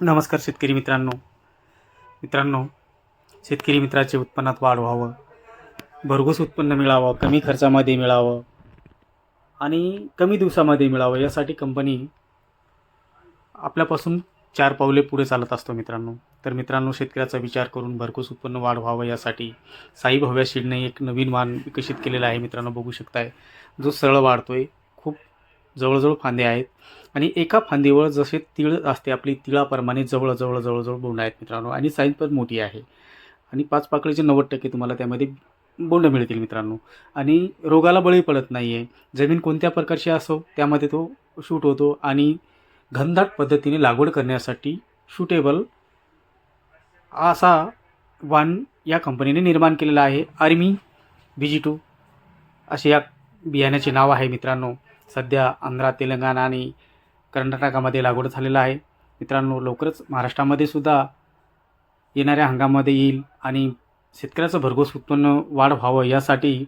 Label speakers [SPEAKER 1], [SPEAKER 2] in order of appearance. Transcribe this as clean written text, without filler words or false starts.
[SPEAKER 1] नमस्कार शेतकरी मित्रांनो, शेतकरी मित्राचे उत्पन्नात वाढ व्हावं, भरघोस उत्पन्न मिळावं, कमी खर्चामध्ये मिळावं आणि कमी दिवसामध्ये मिळावं यासाठी कंपनी आपल्यापासून 4 पावले पुढे चालत असतो मित्रांनो. तर मित्रांनो, शेतकऱ्याचा विचार करून भरघोस उत्पन्न वाढ व्हावं यासाठी साई भव्या सीडने एक नवीन वाण विकसित केलेला आहे मित्रांनो. बघू शकताय, जो सरळ वाढतोय. खूप जवळजवळ फांदे आहेत आणि एका फांदीवर जसे तीळ असते आपली तिळाप्रमाणे जवळ बोंड आहेत मित्रांनो आणि साईज पण मोठी आहे आणि 5 पाकळीचे 90% तुम्हाला त्यामध्ये बोंड मिळतील मित्रांनो. आणि रोगाला बळी पडत नाही आहे. जमीन कोणत्या प्रकारची असो त्यामध्ये तो शूट होतो आणि घनदाट पद्धतीने लागवड करण्यासाठी सुटेबल असा वाण या कंपनीने निर्माण केलेला आहे. आर्मी VG2 असे या बियाण्याचे नाव आहे मित्रांनो. सध्या आंध्र, तेलंगणा आणि कर्नाटकामध्ये लागवड झालेला आहे मित्रांनो. लवकरच महाराष्ट्रामध्ये सुद्धा येणाऱ्या हंगामामध्ये येईल आणि शेतकऱ्याचं भरघोस उत्पन्न वाढ व्हावं यासाठी